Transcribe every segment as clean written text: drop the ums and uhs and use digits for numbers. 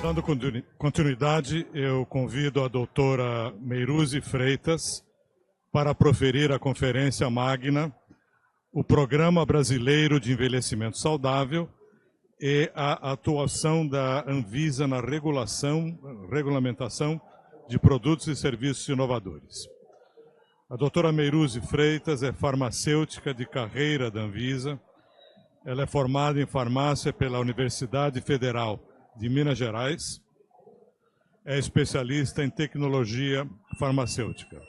Dando continuidade, eu convido a doutora Meiruzi Freitas para proferir a conferência magna, o Programa Brasileiro de Envelhecimento Saudável e a atuação da Anvisa na regulamentação de produtos e serviços inovadores. A doutora Meiruzi Freitas é farmacêutica de carreira da Anvisa. Ela é formada em farmácia pela Universidade Federal de Minas Gerais. É especialista em tecnologia farmacêutica.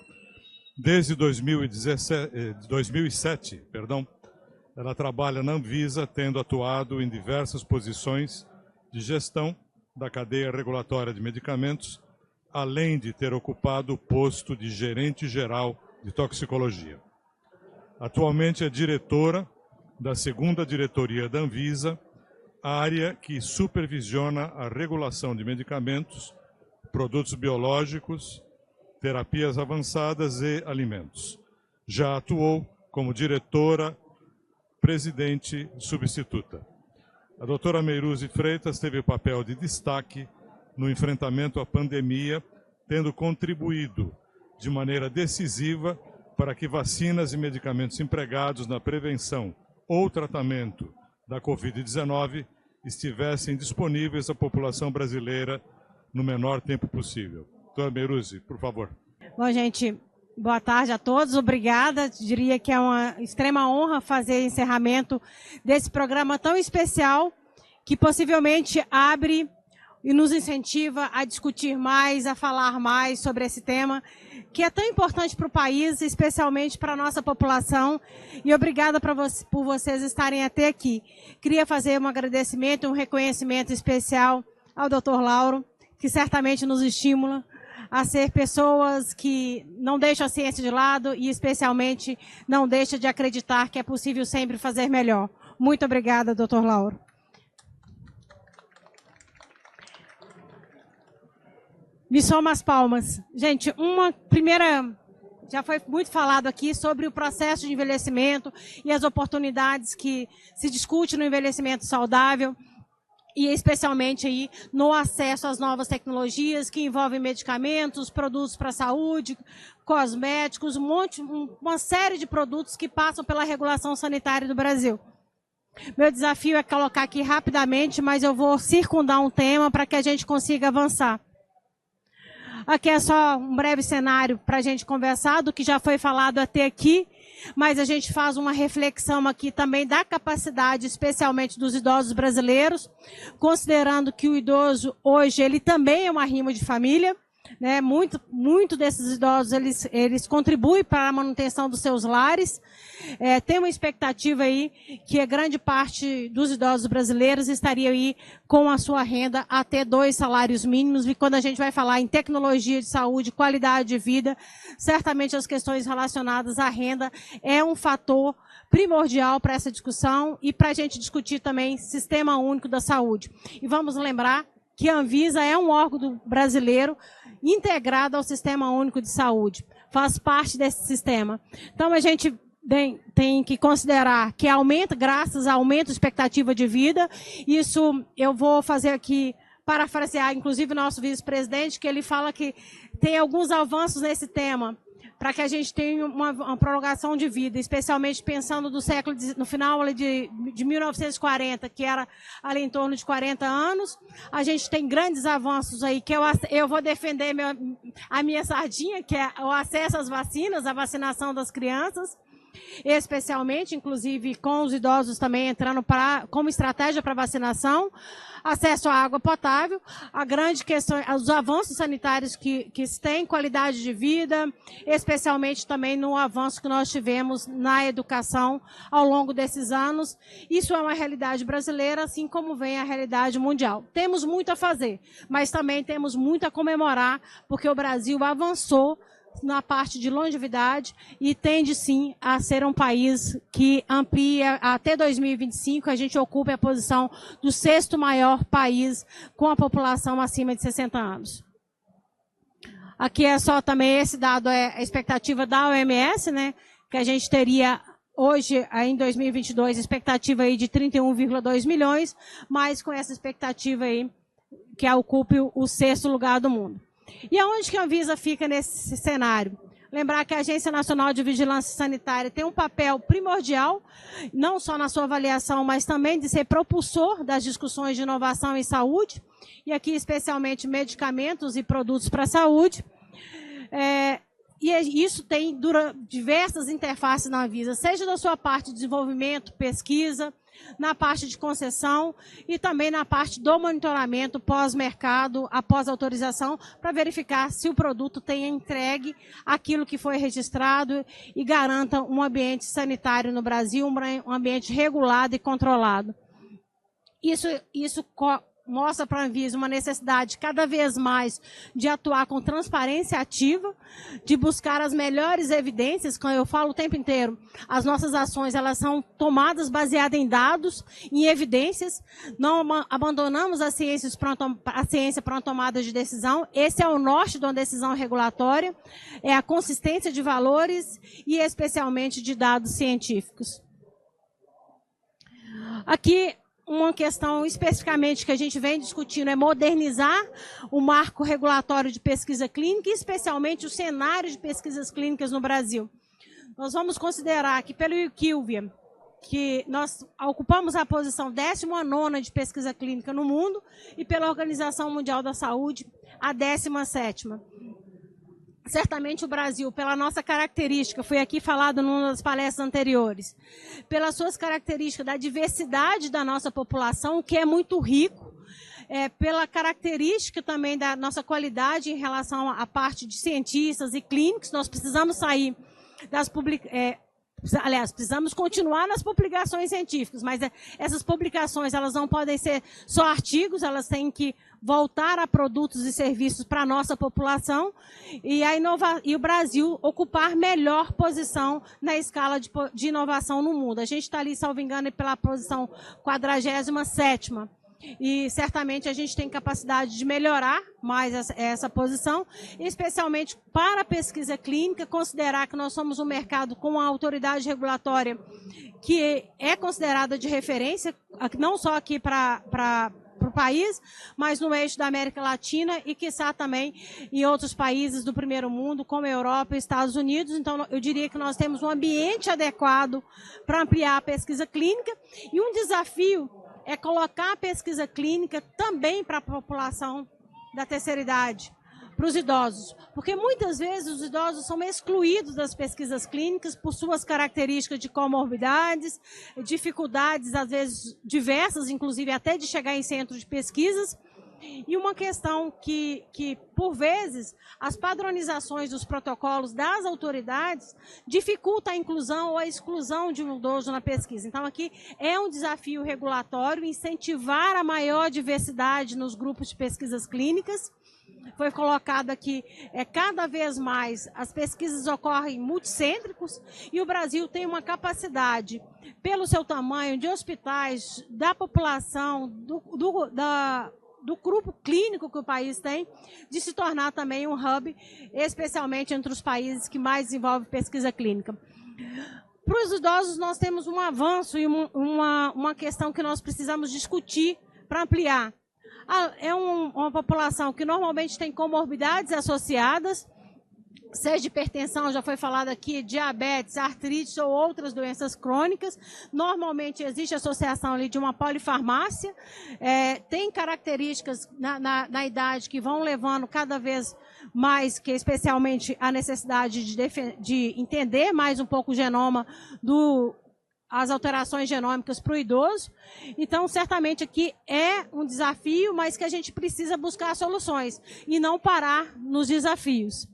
Desde 2007, ela trabalha na Anvisa, tendo atuado em diversas posições de gestão da cadeia regulatória de medicamentos, além de ter ocupado o posto de gerente geral de toxicologia. Atualmente é diretora da 2ª diretoria da Anvisa, área que supervisiona a regulação de medicamentos, produtos biológicos, terapias avançadas e alimentos. Já atuou como diretora, presidente substituta. A doutora Meiruzi Freitas teve papel de destaque no enfrentamento à pandemia, tendo contribuído de maneira decisiva para que vacinas e medicamentos empregados na prevenção ou tratamento da Covid-19 estivessem disponíveis à população brasileira no menor tempo possível. Doutora Meiruzi, por favor. Bom, gente, boa tarde a todos. Obrigada. Diria que é uma extrema honra fazer encerramento desse programa tão especial que possivelmente abre e nos incentiva a discutir mais, a falar mais sobre esse tema, que é tão importante para o país, especialmente para a nossa população. E obrigada por vocês estarem até aqui. Queria fazer um agradecimento, um reconhecimento especial ao Dr. Lauro, que certamente nos estimula a ser pessoas que não deixam a ciência de lado e, especialmente, não deixam de acreditar que é possível sempre fazer melhor. Muito obrigada, Dr. Lauro. Me soma as palmas. Gente, uma primeira... Já foi muito falado aqui sobre o processo de envelhecimento e as oportunidades que se discute no envelhecimento saudável e especialmente aí no acesso às novas tecnologias que envolvem medicamentos, produtos para a saúde, cosméticos, uma série de produtos que passam pela regulação sanitária do Brasil. Meu desafio é colocar aqui rapidamente, mas eu vou circundar um tema para que a gente consiga avançar. Aqui é só um breve cenário para a gente conversar do que já foi falado até aqui, mas a gente faz uma reflexão aqui também da capacidade, especialmente dos idosos brasileiros, considerando que o idoso hoje ele também é uma rima de família, né? Muito desses idosos eles contribuem para a manutenção dos seus lares. Tem uma expectativa aí que a grande parte dos idosos brasileiros estaria aí com a sua renda até 2 salários mínimos. E quando a gente vai falar em tecnologia de saúde, qualidade de vida, certamente as questões relacionadas à renda é um fator primordial para essa discussão e para a gente discutir também Sistema Único da Saúde. E vamos lembrar que a Anvisa é um órgão brasileiro integrado ao Sistema Único de Saúde, faz parte desse sistema. Então, a gente tem que considerar que aumenta, graças ao aumento da expectativa de vida. Isso eu vou fazer aqui, parafrasear, inclusive, o nosso vice-presidente, que ele fala que tem alguns avanços nesse tema, para que a gente tenha uma prolongação de vida, especialmente pensando do século, no final de 1940, que era ali em torno de 40 anos. A gente tem grandes avanços aí, que eu vou defender a minha sardinha, que é o acesso às vacinas, a vacinação das crianças, especialmente, inclusive, com os idosos também entrando como estratégia para vacinação, acesso à água potável, a grande questão, os avanços sanitários que se tem, qualidade de vida, especialmente também no avanço que nós tivemos na educação ao longo desses anos. Isso é uma realidade brasileira, assim como vem a realidade mundial. Temos muito a fazer, mas também temos muito a comemorar, porque o Brasil avançou na parte de longevidade e tende sim a ser um país que amplia até 2025, a gente ocupa a posição do 6º maior país com a população acima de 60 anos. Aqui é só também esse dado, é a expectativa da OMS, né, que a gente teria hoje, em 2022, expectativa aí de 31,2 milhões, mas com essa expectativa aí que ocupe o 6º lugar do mundo. E aonde que a Anvisa fica nesse cenário? Lembrar que a Agência Nacional de Vigilância Sanitária tem um papel primordial, não só na sua avaliação, mas também de ser propulsor das discussões de inovação em saúde, e aqui especialmente medicamentos e produtos para a saúde. E isso tem diversas interfaces na Anvisa, seja da sua parte de desenvolvimento, pesquisa, na parte de concessão e também na parte do monitoramento pós-mercado, após autorização, para verificar se o produto tem entregue aquilo que foi registrado e garanta um ambiente sanitário no Brasil, um ambiente regulado e controlado. Isso mostra para a Anvisa uma necessidade cada vez mais de atuar com transparência ativa, de buscar as melhores evidências, como eu falo o tempo inteiro, as nossas ações elas são tomadas baseadas em dados, em evidências, não abandonamos a ciência para uma tomada de decisão, esse é o norte de uma decisão regulatória, é a consistência de valores e especialmente de dados científicos. Aqui, uma questão especificamente que a gente vem discutindo é modernizar o marco regulatório de pesquisa clínica, especialmente o cenário de pesquisas clínicas no Brasil. Nós vamos considerar que pelo IQVIA, que nós ocupamos a posição 19ª de pesquisa clínica no mundo, e pela Organização Mundial da Saúde, a 17ª. Certamente o Brasil, pela nossa característica, foi aqui falado numa das palestras anteriores, pelas suas características da diversidade da nossa população, o que é muito rico, pela característica também da nossa qualidade em relação à parte de cientistas e clínicos, nós precisamos sair das precisamos continuar nas publicações científicas, mas essas publicações elas não podem ser só artigos, elas têm que voltar a produtos e serviços para a nossa população e o Brasil ocupar melhor posição na escala de inovação no mundo. A gente está ali, salvo engano, pela posição 47ª. E certamente a gente tem capacidade de melhorar mais essa posição, especialmente para a pesquisa clínica, considerar que nós somos um mercado com uma autoridade regulatória que é considerada de referência, não só aqui para o país, mas no eixo da América Latina e, quiçá, também em outros países do primeiro mundo, como a Europa e Estados Unidos. Então, eu diria que nós temos um ambiente adequado para ampliar a pesquisa clínica e um desafio é colocar a pesquisa clínica também para a população da terceira idade, para os idosos. Porque muitas vezes os idosos são excluídos das pesquisas clínicas por suas características de comorbidades, dificuldades, às vezes, diversas, inclusive até de chegar em centro de pesquisas. E uma questão que, por vezes, as padronizações dos protocolos das autoridades dificultam a inclusão ou a exclusão de um idoso na pesquisa. Então, aqui é um desafio regulatório incentivar a maior diversidade nos grupos de pesquisas clínicas. Foi colocado aqui, cada vez mais as pesquisas ocorrem multicêntricos e o Brasil tem uma capacidade, pelo seu tamanho, de hospitais, da população, do grupo clínico que o país tem, de se tornar também um hub, especialmente entre os países que mais desenvolvem pesquisa clínica. Para os idosos, nós temos um avanço e uma questão que nós precisamos discutir para ampliar. É uma população que normalmente tem comorbidades associadas, seja hipertensão, já foi falado aqui, diabetes, artrite ou outras doenças crônicas. Normalmente existe associação ali de uma polifarmácia, tem características na idade que vão levando cada vez mais, que especialmente a necessidade de entender mais um pouco o genoma as alterações genômicas para o idoso. Então, certamente aqui é um desafio, mas que a gente precisa buscar soluções e não parar nos desafios.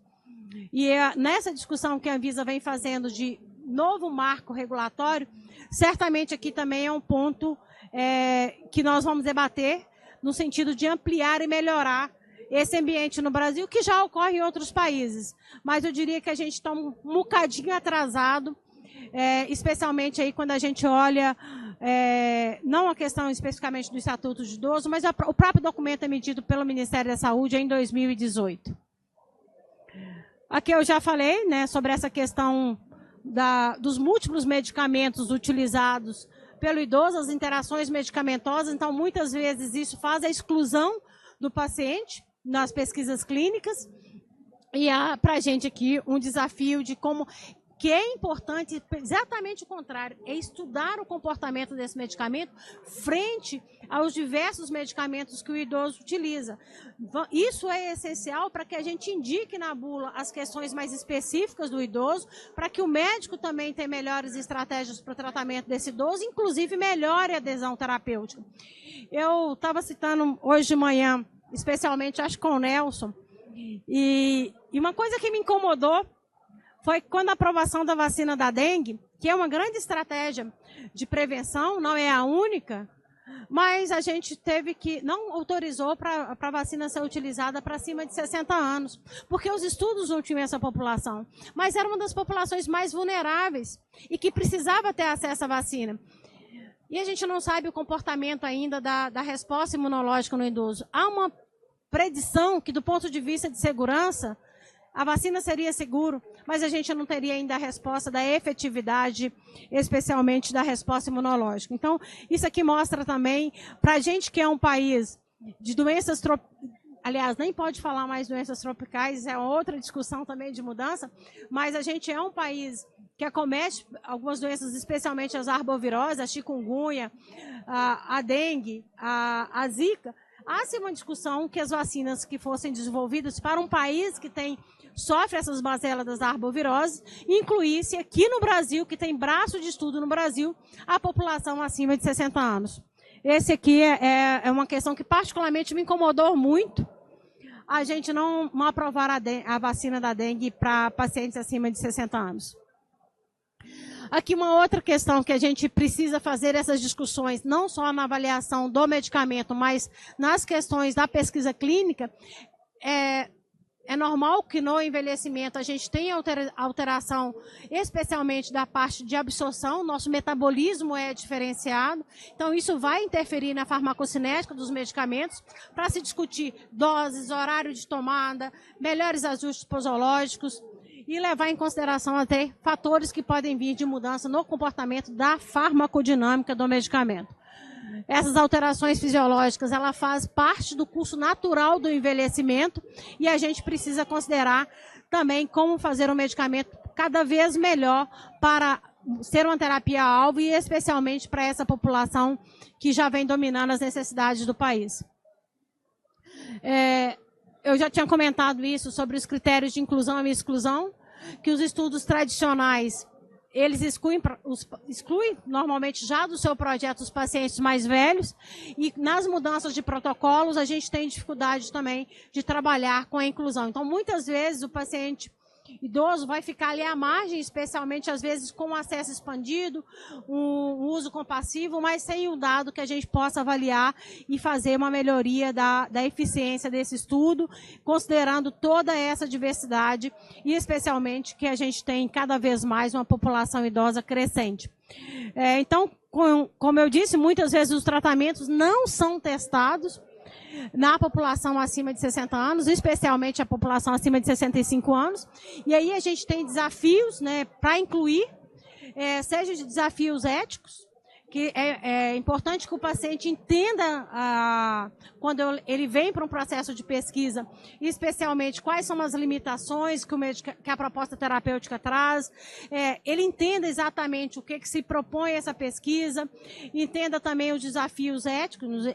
E nessa discussão que a Anvisa vem fazendo de novo marco regulatório, certamente aqui também é um ponto que nós vamos debater no sentido de ampliar e melhorar esse ambiente no Brasil, que já ocorre em outros países. Mas eu diria que a gente está um bocadinho atrasado, especialmente aí quando a gente olha, não a questão especificamente do Estatuto de Idoso, mas o próprio documento emitido pelo Ministério da Saúde em 2018. Aqui eu já falei, né, sobre essa questão dos múltiplos medicamentos utilizados pelo idoso, as interações medicamentosas. Então, muitas vezes, isso faz a exclusão do paciente nas pesquisas clínicas. E há para a gente aqui um desafio de como que é importante, exatamente o contrário, é estudar o comportamento desse medicamento frente aos diversos medicamentos que o idoso utiliza. Isso é essencial para que a gente indique na bula as questões mais específicas do idoso, para que o médico também tenha melhores estratégias para o tratamento desse idoso, inclusive melhore a adesão terapêutica. Eu estava citando hoje de manhã, especialmente acho com o Nelson, e uma coisa que me incomodou foi quando a aprovação da vacina da dengue, que é uma grande estratégia de prevenção, não é a única, mas a gente teve que, não autorizou para a vacina ser utilizada para acima de 60 anos, porque os estudos não tinham essa população, mas era uma das populações mais vulneráveis e que precisava ter acesso à vacina. E a gente não sabe o comportamento ainda da resposta imunológica no idoso. Há uma predição que, do ponto de vista de segurança, a vacina seria seguro, mas a gente não teria ainda a resposta da efetividade, especialmente da resposta imunológica. Então, isso aqui mostra também, para a gente que é um país de doenças tropicais, aliás, nem pode falar mais doenças tropicais, é outra discussão também de mudança, mas a gente é um país que acomete algumas doenças, especialmente as arboviroses, a chikungunya, a dengue, a zika. Há-se uma discussão que as vacinas que fossem desenvolvidas para um país que sofre essas mazelas das arboviroses, incluísse aqui no Brasil, que tem braço de estudo no Brasil, a população acima de 60 anos. Esse aqui é uma questão que particularmente me incomodou muito, a gente não aprovar a vacina da dengue para pacientes acima de 60 anos. Aqui uma outra questão que a gente precisa fazer essas discussões, não só na avaliação do medicamento, mas nas questões da pesquisa clínica, é normal que no envelhecimento a gente tenha alteração, especialmente da parte de absorção, nosso metabolismo é diferenciado, então isso vai interferir na farmacocinética dos medicamentos, para se discutir doses, horário de tomada, melhores ajustes posológicos, e levar em consideração até fatores que podem vir de mudança no comportamento da farmacodinâmica do medicamento. Essas alterações fisiológicas, ela faz parte do curso natural do envelhecimento e a gente precisa considerar também como fazer um medicamento cada vez melhor para ser uma terapia-alvo e especialmente para essa população que já vem dominando as necessidades do país. Eu já tinha comentado isso sobre os critérios de inclusão e exclusão, que os estudos tradicionais, eles excluem normalmente já do seu projeto os pacientes mais velhos, e nas mudanças de protocolos a gente tem dificuldade também de trabalhar com a inclusão. Então, muitas vezes o paciente idoso vai ficar ali à margem, especialmente às vezes com acesso expandido, um uso compassivo, mas sem um dado que a gente possa avaliar e fazer uma melhoria da eficiência desse estudo, considerando toda essa diversidade e especialmente que a gente tem cada vez mais uma população idosa crescente. Então, como eu disse, muitas vezes os tratamentos não são testados na população acima de 60 anos, especialmente a população acima de 65 anos. E aí a gente tem desafios, né, para incluir, seja de desafios éticos, que é importante que o paciente entenda, quando ele vem para um processo de pesquisa, especialmente quais são as limitações que a proposta terapêutica traz, ele entenda exatamente o que se propõe essa pesquisa, entenda também os desafios éticos,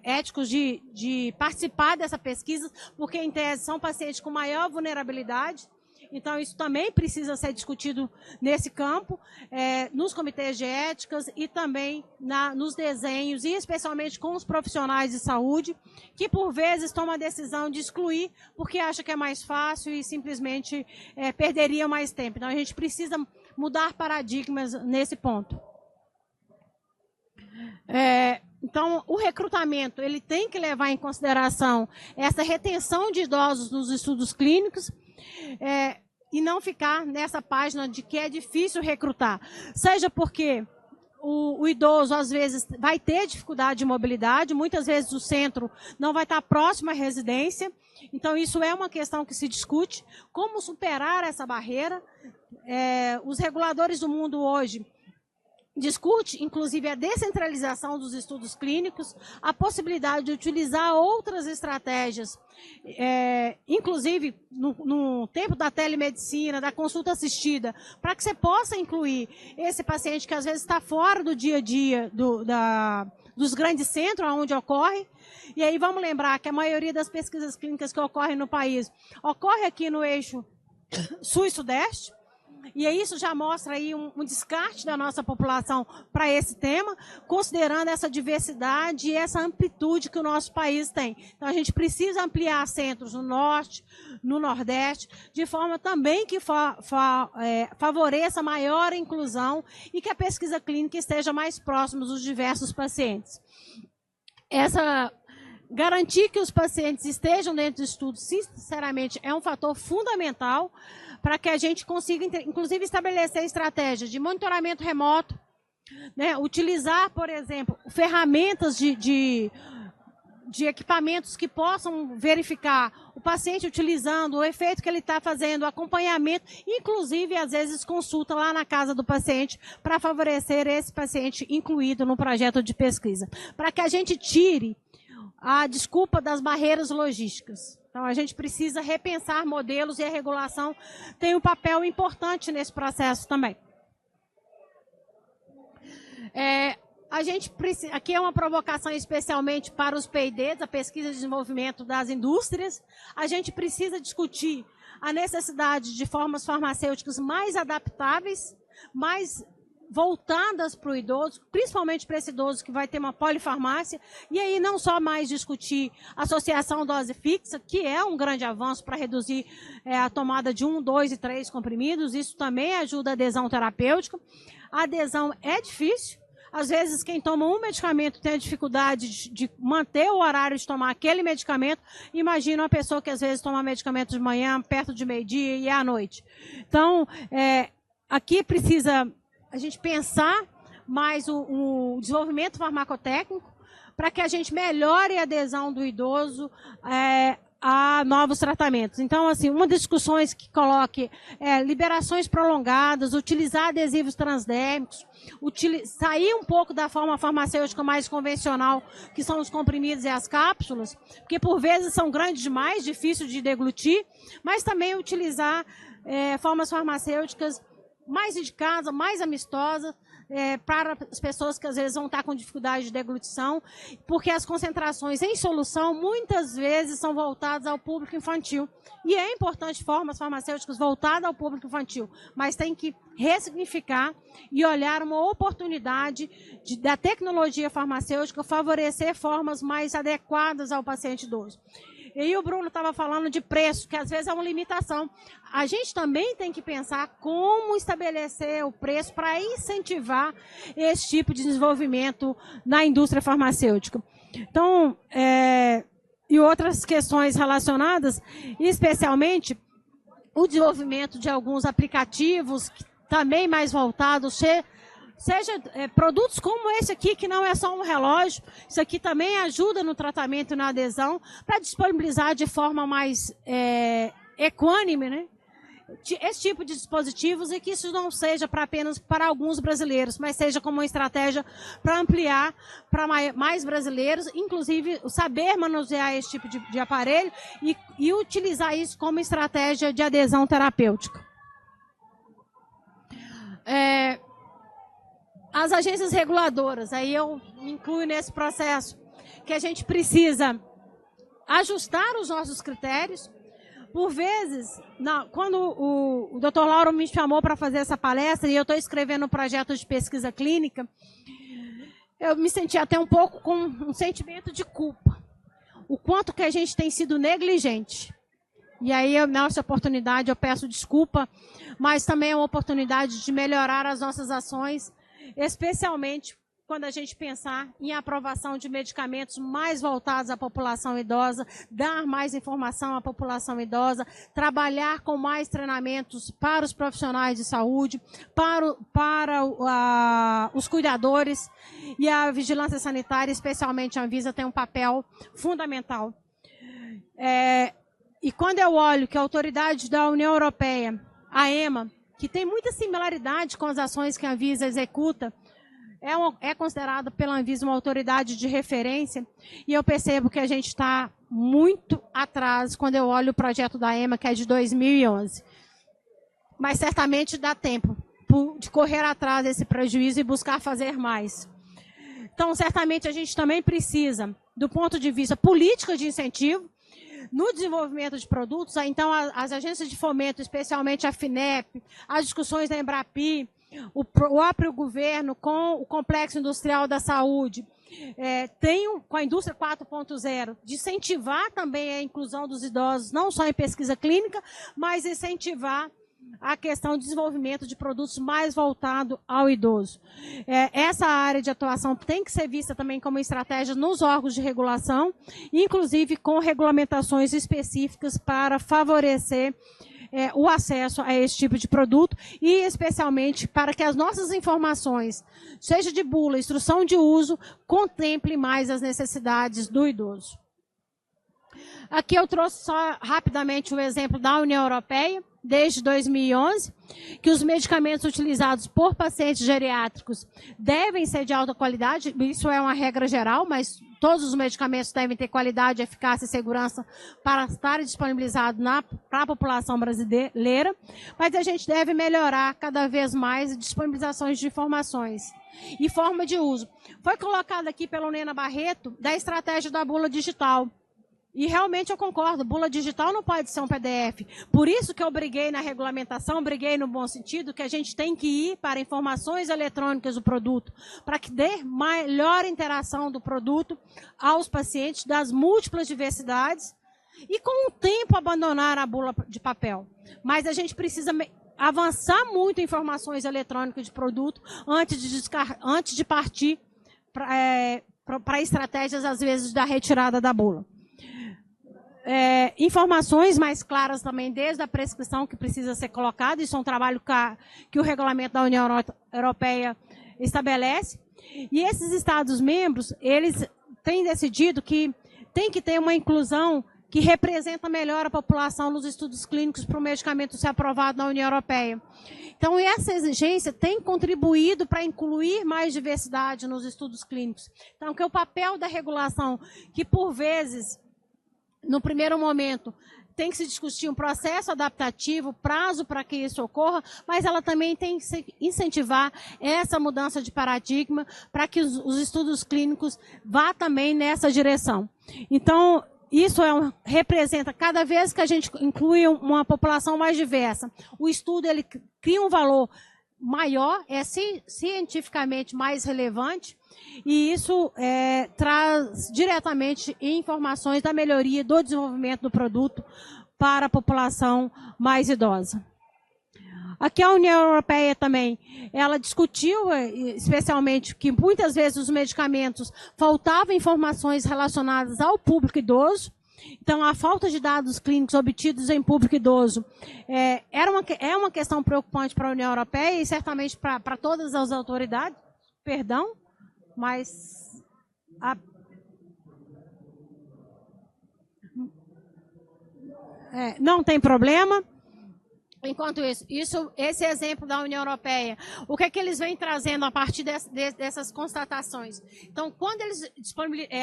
éticos de participar dessa pesquisa, porque, em tese, são pacientes com maior vulnerabilidade. Então, isso também precisa ser discutido nesse campo, nos comitês de éticas e também nos desenhos, e especialmente com os profissionais de saúde, que, por vezes, tomam a decisão de excluir, porque acha que é mais fácil e simplesmente perderia mais tempo. Então, a gente precisa mudar paradigmas nesse ponto. Então, o recrutamento, ele tem que levar em consideração essa retenção de idosos nos estudos clínicos e não ficar nessa página de que é difícil recrutar. Seja porque o idoso, às vezes, vai ter dificuldade de mobilidade, muitas vezes o centro não vai estar próximo à residência, então isso é uma questão que se discute. Como superar essa barreira? Os reguladores do mundo hoje, discute, inclusive, a descentralização dos estudos clínicos, a possibilidade de utilizar outras estratégias, inclusive no tempo da telemedicina, da consulta assistida, para que você possa incluir esse paciente que às vezes está fora do dia a dia dos grandes centros onde ocorre. E aí vamos lembrar que a maioria das pesquisas clínicas que ocorrem no país ocorre aqui no eixo sul e sudeste. E isso já mostra aí um descarte da nossa população para esse tema, considerando essa diversidade e essa amplitude que o nosso país tem. Então, a gente precisa ampliar centros no norte, no nordeste, de forma também que favoreça maior inclusão e que a pesquisa clínica esteja mais próxima dos diversos pacientes. Garantir que os pacientes estejam dentro do estudo, sinceramente, é um fator fundamental para que a gente consiga, inclusive, estabelecer estratégias de monitoramento remoto, né? Utilizar, por exemplo, ferramentas de equipamentos que possam verificar o paciente utilizando, o efeito que ele está fazendo, acompanhamento, inclusive, às vezes, consulta lá na casa do paciente para favorecer esse paciente incluído no projeto de pesquisa. Para que a gente tire a desculpa das barreiras logísticas. Então, a gente precisa repensar modelos e a regulação tem um papel importante nesse processo também. A gente precisa, aqui é uma provocação especialmente para os P&Ds, a pesquisa e desenvolvimento das indústrias. A gente precisa discutir a necessidade de formas farmacêuticas mais adaptáveis, mais voltadas para o idoso, principalmente para esse idoso que vai ter uma polifarmácia, e aí não só mais discutir associação dose fixa, que é um grande avanço para reduzir a tomada de 1, 2 e 3 comprimidos, isso também ajuda a adesão terapêutica. A adesão é difícil, às vezes quem toma um medicamento tem a dificuldade de manter o horário de tomar aquele medicamento, imagina uma pessoa que às vezes toma medicamento de manhã, perto de meio-dia e à noite. Então, aqui precisa a gente pensar mais o desenvolvimento farmacotécnico para que a gente melhore a adesão do idoso a novos tratamentos. Então, assim, uma das discussões que coloque liberações prolongadas, utilizar adesivos transdérmicos, sair um pouco da forma farmacêutica mais convencional, que são os comprimidos e as cápsulas, porque por vezes são grandes demais, difícil de deglutir, mas também utilizar formas farmacêuticas mais indicadas, mais amistosas, para as pessoas que às vezes vão estar com dificuldade de deglutição, porque as concentrações em solução muitas vezes são voltadas ao público infantil. E é importante formas farmacêuticas voltadas ao público infantil, mas tem que ressignificar e olhar uma oportunidade da tecnologia farmacêutica favorecer formas mais adequadas ao paciente idoso. E aí o Bruno estava falando de preço, que às vezes é uma limitação. A gente também tem que pensar como estabelecer o preço para incentivar esse tipo de desenvolvimento na indústria farmacêutica. Então, e outras questões relacionadas, especialmente o desenvolvimento de alguns aplicativos também mais voltados, seja produtos como esse aqui, que não é só um relógio, isso aqui também ajuda no tratamento e na adesão, para disponibilizar de forma mais equânime, né, esse tipo de dispositivos, e que isso não seja apenas para alguns brasileiros, mas seja como uma estratégia para ampliar para mais brasileiros, inclusive saber manusear esse tipo de aparelho e utilizar isso como estratégia de adesão terapêutica. As agências reguladoras, aí eu me incluo nesse processo, que a gente precisa ajustar os nossos critérios. Por vezes, quando o Dr. Lauro me chamou para fazer essa palestra, e eu estou escrevendo um projeto de pesquisa clínica, eu me senti até um pouco com um sentimento de culpa. O quanto que a gente tem sido negligente. E aí, nessa oportunidade, eu peço desculpa, mas também é uma oportunidade de melhorar as nossas ações, especialmente quando a gente pensar em aprovação de medicamentos mais voltados à população idosa, dar mais informação à população idosa, trabalhar com mais treinamentos para os profissionais de saúde, para os cuidadores, e a vigilância sanitária, especialmente a Anvisa, tem um papel fundamental. E quando eu olho que a autoridade da União Europeia, a EMA, que tem muita similaridade com as ações que a Anvisa executa, é considerada pela Anvisa uma autoridade de referência, e eu percebo que a gente está muito atrás quando eu olho o projeto da EMA, que é de 2011. Mas certamente dá tempo de correr atrás desse prejuízo e buscar fazer mais. Então, certamente a gente também precisa, do ponto de vista política de incentivo, no desenvolvimento de produtos, então as agências de fomento, especialmente a FINEP, as discussões da Embrapi, o próprio governo com o Complexo Industrial da Saúde, com a indústria 4.0, de incentivar também a inclusão dos idosos, não só em pesquisa clínica, mas incentivar a questão de desenvolvimento de produtos mais voltado ao idoso. Essa área de atuação tem que ser vista também como estratégia nos órgãos de regulação, inclusive com regulamentações específicas para favorecer o acesso a esse tipo de produto e, especialmente, para que as nossas informações, seja de bula, instrução de uso, contemplem mais as necessidades do idoso. Aqui eu trouxe só rapidamente o exemplo da União Europeia, desde 2011, que os medicamentos utilizados por pacientes geriátricos devem ser de alta qualidade, isso é uma regra geral, mas todos os medicamentos devem ter qualidade, eficácia e segurança para estarem disponibilizados para a população brasileira, mas a gente deve melhorar cada vez mais as disponibilizações de informações e forma de uso. Foi colocado aqui pela Nena Barreto da estratégia da bula digital. E realmente eu concordo, bula digital não pode ser um PDF. Por isso que eu briguei na regulamentação, briguei no bom sentido, que a gente tem que ir para informações eletrônicas do produto, para que dê melhor interação do produto aos pacientes das múltiplas diversidades e com o tempo abandonar a bula de papel. Mas a gente precisa avançar muito em informações eletrônicas de produto antes de partir para estratégias, às vezes, da retirada da bula. Informações mais claras também, desde a prescrição que precisa ser colocada, isso é um trabalho que o regulamento da União Europeia estabelece, e esses Estados-membros, eles têm decidido que tem que ter uma inclusão que representa melhor a população nos estudos clínicos para o medicamento ser aprovado na União Europeia. Então, essa exigência tem contribuído para incluir mais diversidade nos estudos clínicos. Então, que é o papel da regulação, que por vezes, no primeiro momento, tem que se discutir um processo adaptativo, prazo para que isso ocorra, mas ela também tem que incentivar essa mudança de paradigma para que os estudos clínicos vá também nessa direção. Então, isso representa, cada vez que a gente inclui uma população mais diversa, o estudo ele cria um valor maior, é cientificamente mais relevante, e isso traz diretamente informações da melhoria do desenvolvimento do produto para a população mais idosa. Aqui a União Europeia também, ela discutiu, especialmente, que muitas vezes os medicamentos faltavam informações relacionadas ao público idoso. Então, a falta de dados clínicos obtidos em público idoso é uma questão preocupante para a União Europeia e certamente para todas as autoridades. Perdão, mas não tem problema. Enquanto isso, esse exemplo da União Europeia, o que é que eles vêm trazendo a partir dessas constatações? Então, quando eles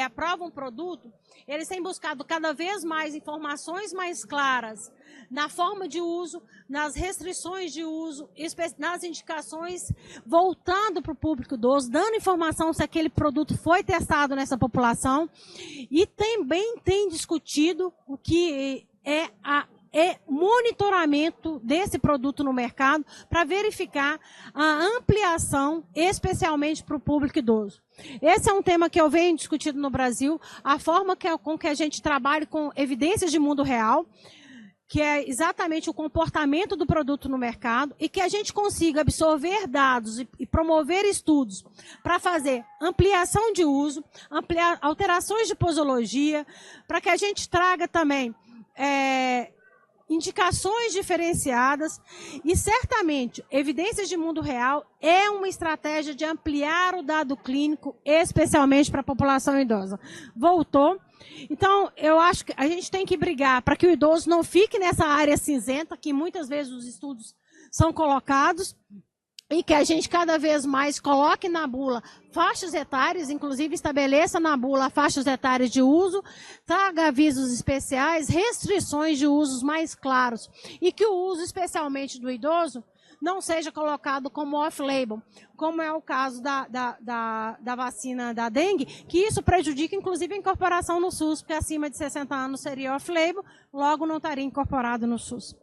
aprovam um produto, eles têm buscado cada vez mais informações mais claras na forma de uso, nas restrições de uso, nas indicações, voltando para o público idoso, dando informação se aquele produto foi testado nessa população, e também tem discutido o que é monitoramento desse produto no mercado para verificar a ampliação, especialmente para o público idoso. Esse é um tema que eu venho discutindo no Brasil, a forma com que a gente trabalha com evidências de mundo real, que é exatamente o comportamento do produto no mercado, e que a gente consiga absorver dados e promover estudos para fazer ampliação de uso, alterações de posologia, para que a gente traga também indicações diferenciadas, e certamente evidências de mundo real é uma estratégia de ampliar o dado clínico, especialmente para a população idosa. Voltou. Então, eu acho que a gente tem que brigar para que o idoso não fique nessa área cinzenta, que muitas vezes os estudos são colocados, e que a gente cada vez mais coloque na bula faixas etárias, inclusive estabeleça na bula faixas etárias de uso, traga avisos especiais, restrições de usos mais claros, e que o uso, especialmente do idoso, não seja colocado como off-label, como é o caso da vacina da dengue, que isso prejudica, inclusive, a incorporação no SUS, porque acima de 60 anos seria off-label, logo não estaria incorporado no SUS.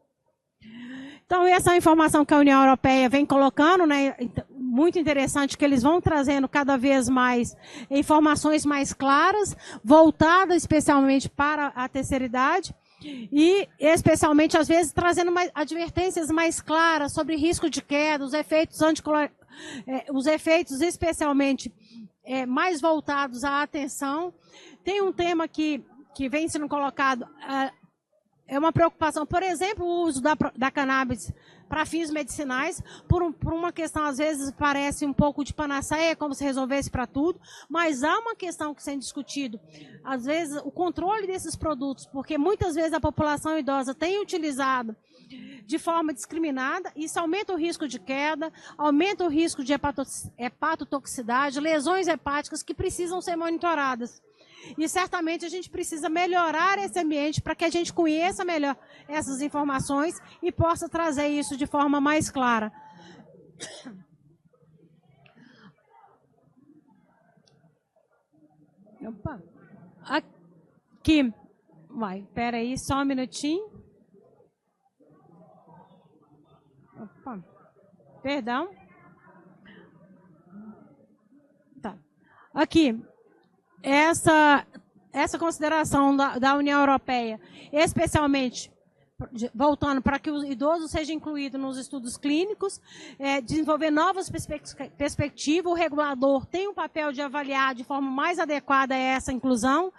Então, essa é a informação que a União Europeia vem colocando, né? Muito interessante que eles vão trazendo cada vez mais informações mais claras, voltadas especialmente para a terceira idade, e especialmente, às vezes, trazendo advertências mais claras sobre risco de queda, os efeitos especialmente mais voltados à atenção. Tem um tema que vem sendo colocado, é uma preocupação, por exemplo, o uso da cannabis para fins medicinais, por uma questão, às vezes, parece um pouco de panaceia, como se resolvesse para tudo, mas há uma questão que sendo discutido, às vezes, o controle desses produtos, porque muitas vezes a população idosa tem utilizado de forma discriminada, isso aumenta o risco de queda, aumenta o risco de hepatotoxicidade, lesões hepáticas que precisam ser monitoradas. E certamente a gente precisa melhorar esse ambiente para que a gente conheça melhor essas informações e possa trazer isso de forma mais clara. Opa. Aqui. Espera aí, só um minutinho. Opa. Perdão. Tá. Aqui. Essa consideração da União Europeia, especialmente voltando para que o idoso seja incluído nos estudos clínicos, desenvolver novas perspectivas, o regulador tem um papel de avaliar de forma mais adequada essa inclusão,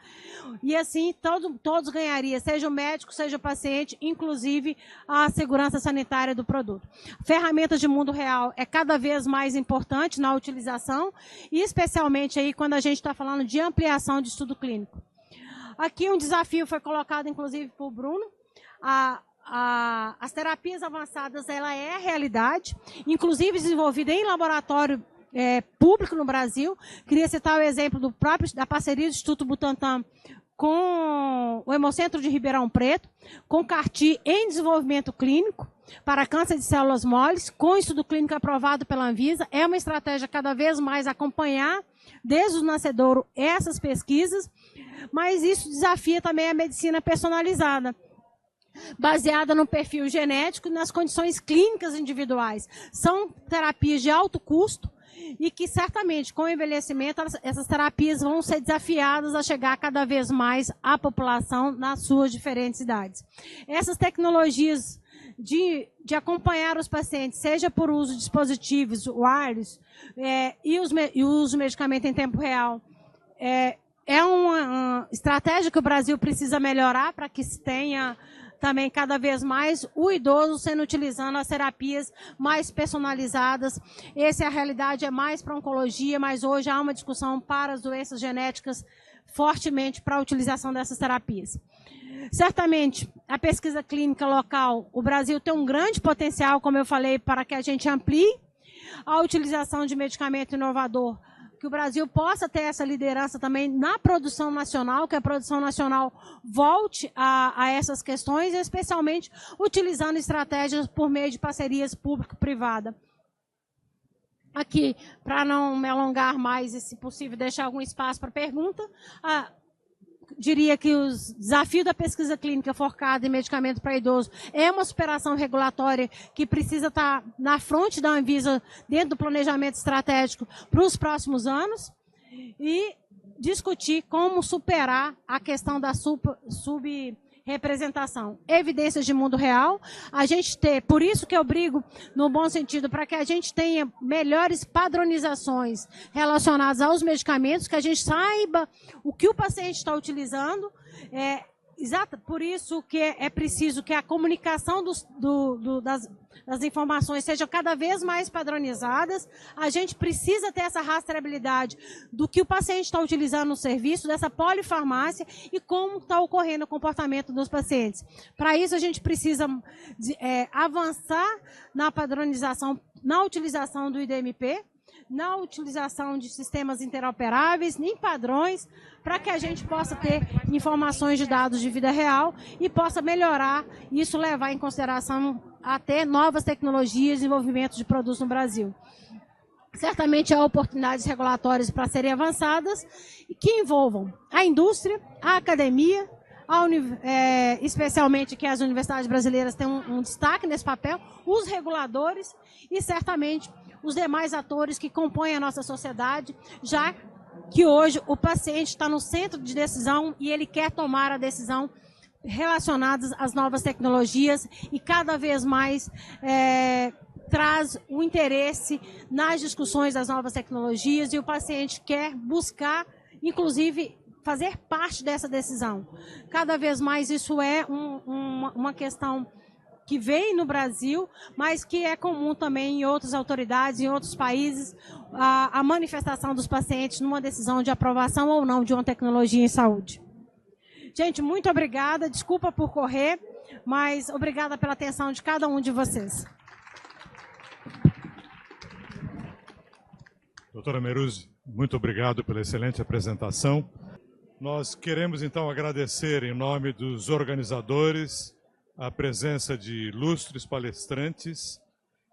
e assim todos ganhariam, seja o médico, seja o paciente, inclusive a segurança sanitária do produto. Ferramentas de mundo real é cada vez mais importante na utilização, e especialmente aí quando a gente está falando de ampliação de estudo clínico. Aqui um desafio foi colocado, inclusive, por Bruno. As terapias avançadas, ela é a realidade, inclusive desenvolvida em laboratório público no Brasil. Queria citar o exemplo da parceria do Instituto Butantan com o Hemocentro de Ribeirão Preto, com CAR-T em desenvolvimento clínico para câncer de células moles, com estudo clínico aprovado pela Anvisa. É uma estratégia cada vez mais acompanhar, desde o nascedouro, essas pesquisas, mas isso desafia também a medicina personalizada, baseada no perfil genético e nas condições clínicas individuais. São terapias de alto custo e que, certamente, com o envelhecimento, essas terapias vão ser desafiadas a chegar cada vez mais à população nas suas diferentes idades. Essas tecnologias de acompanhar os pacientes, seja por uso de dispositivos wireless e o uso de medicamento em tempo real, é uma estratégia que o Brasil precisa melhorar para que se tenha também cada vez mais o idoso sendo utilizando as terapias mais personalizadas. Essa é a realidade, é mais para a oncologia, mas hoje há uma discussão para as doenças genéticas fortemente para a utilização dessas terapias. Certamente, a pesquisa clínica local, o Brasil tem um grande potencial, como eu falei, para que a gente amplie a utilização de medicamento inovador, que o Brasil possa ter essa liderança também na produção nacional, que a produção nacional volte a essas questões, especialmente utilizando estratégias por meio de parcerias público-privada. Aqui, para não me alongar mais e, se possível, deixar algum espaço para pergunta, diria que os desafios da pesquisa clínica focada em medicamento para idoso é uma superação regulatória que precisa estar na frente da Anvisa dentro do planejamento estratégico para os próximos anos e discutir como superar a questão da subrepresentação. Evidências de mundo real, a gente por isso que eu brigo no bom sentido, para que a gente tenha melhores padronizações relacionadas aos medicamentos, que a gente saiba o que o paciente está utilizando. Exato, por isso que é preciso que a comunicação das informações seja cada vez mais padronizadas. A gente precisa ter essa rastreabilidade do que o paciente está utilizando no serviço, dessa polifarmácia e como está ocorrendo o comportamento dos pacientes. Para isso, a gente precisa avançar na padronização na utilização do IDMP, na utilização de sistemas interoperáveis, em padrões, para que a gente possa ter informações de dados de vida real e possa melhorar e isso levar em consideração até novas tecnologias e desenvolvimento de produtos no Brasil. Certamente há oportunidades regulatórias para serem avançadas que envolvam a indústria, a academia, especialmente que as universidades brasileiras têm um destaque nesse papel, os reguladores e certamente os demais atores que compõem a nossa sociedade, já que hoje o paciente está no centro de decisão e ele quer tomar a decisão relacionada às novas tecnologias e cada vez mais traz o interesse nas discussões das novas tecnologias e o paciente quer buscar, inclusive, fazer parte dessa decisão. Cada vez mais isso é uma questão que vem no Brasil, mas que é comum também em outras autoridades, em outros países, a manifestação dos pacientes numa decisão de aprovação ou não de uma tecnologia em saúde. Gente, muito obrigada, desculpa por correr, mas obrigada pela atenção de cada um de vocês. Doutora Meruzzi, muito obrigado pela excelente apresentação. Nós queremos, então, agradecer, em nome dos organizadores, a presença de ilustres palestrantes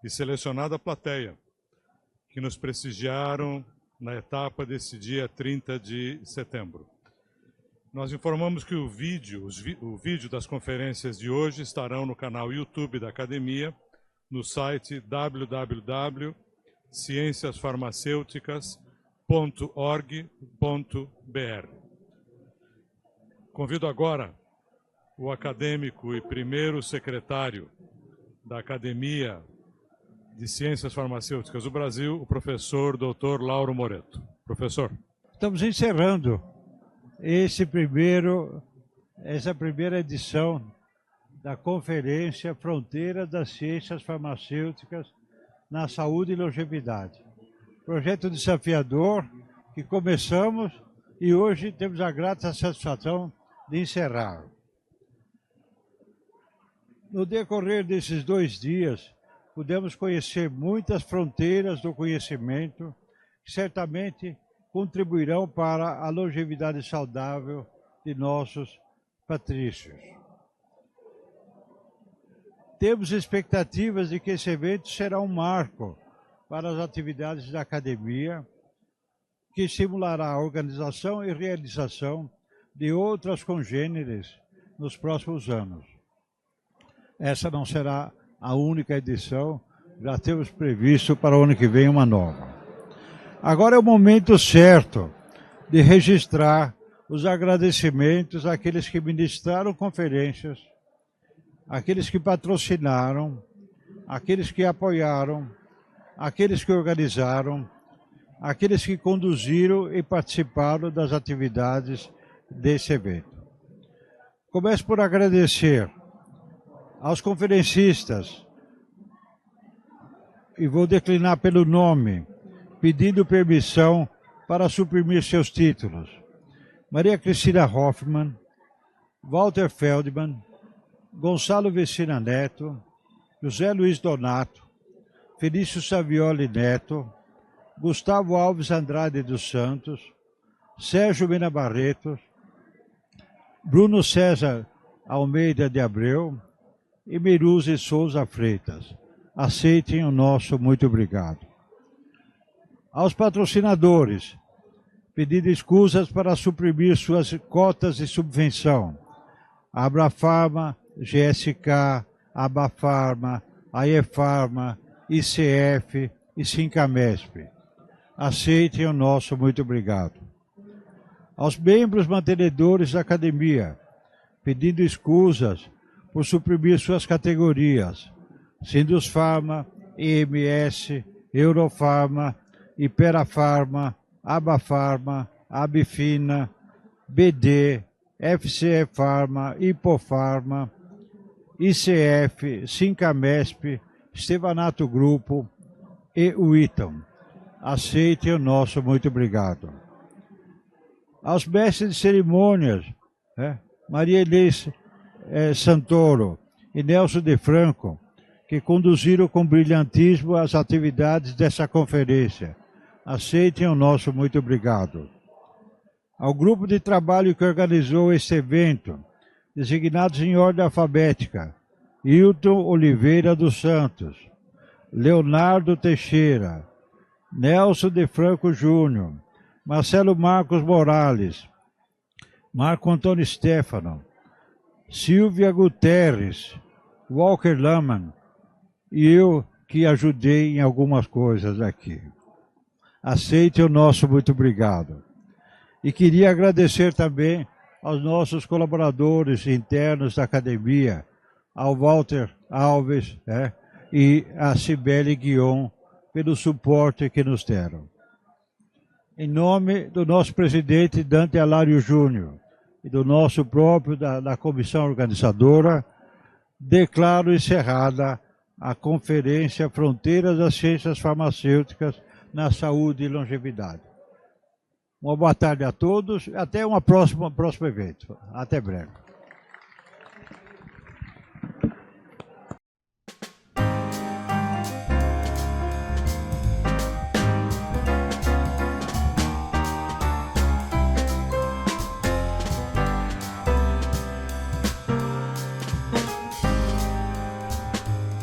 e selecionada plateia, que nos prestigiaram na etapa desse dia 30 de setembro. Nós informamos que o vídeo das conferências de hoje estarão no canal YouTube da Academia, no site www.cienciasfarmacêuticas.org.br. Convido agora o acadêmico e primeiro secretário da Academia de Ciências Farmacêuticas do Brasil, o professor Dr. Lauro Moreto. Professor. Estamos encerrando essa primeira edição da Conferência Fronteira das Ciências Farmacêuticas na Saúde e Longevidade. Projeto desafiador que começamos e hoje temos a grata satisfação de encerrar. No decorrer desses 2 dias, pudemos conhecer muitas fronteiras do conhecimento que certamente contribuirão para a longevidade saudável de nossos patrícios. Temos expectativas de que esse evento será um marco para as atividades da academia, que estimulará a organização e realização de outras congêneres nos próximos anos. Essa não será a única edição, já temos previsto para o ano que vem uma nova. Agora é o momento certo de registrar os agradecimentos àqueles que ministraram conferências, àqueles que patrocinaram, àqueles que apoiaram, àqueles que organizaram, àqueles que conduziram e participaram das atividades desse evento. Começo por agradecer aos conferencistas, e vou declinar pelo nome, pedindo permissão para suprimir seus títulos. Maria Cristina Hoffmann, Walter Feldman, Gonçalo Vecina Neto, José Luiz Donato, Felício Savioli Neto, Gustavo Alves Andrade dos Santos, Sérgio Mena Barreto, Bruno César Almeida de Abreu e Meruzzi Souza Freitas. Aceitem o nosso muito obrigado. Aos patrocinadores, pedindo escusas para suprimir suas cotas de subvenção. Abrafarma, GSK, Abafarma, AEfarma, ICF e Sincamesp. Aceitem o nosso muito obrigado. Aos membros mantenedores da academia, pedindo escusas por suprimir suas categorias, Sindusfarma, EMS, Eurofarma, Iperafarma, Abafarma, Abifina, BD, FCE Farma, Hipofarma, ICF, Sincamesp, Stevanato Grupo e o Itam. Aceitem o nosso muito obrigado. Aos mestres de cerimônias, Maria Elis Santoro e Nelson de Franco, que conduziram com brilhantismo as atividades dessa conferência. Aceitem o nosso muito obrigado. Ao grupo de trabalho que organizou este evento, designados em ordem alfabética: Hilton Oliveira dos Santos, Leonardo Teixeira, Nelson de Franco Júnior, Marcelo Marcos Morales, Marco Antônio Stefano, Silvia Guterres, Walker Laman e eu que ajudei em algumas coisas aqui. Aceite o nosso muito obrigado. E queria agradecer também aos nossos colaboradores internos da academia, ao Walter Alves e a Cibele Guion, pelo suporte que nos deram. Em nome do nosso presidente Dante Alário Júnior e do nosso próprio da comissão organizadora, declaro encerrada a Conferência Fronteiras das Ciências Farmacêuticas na Saúde e Longevidade. Uma boa tarde a todos, até um próximo evento. Até breve.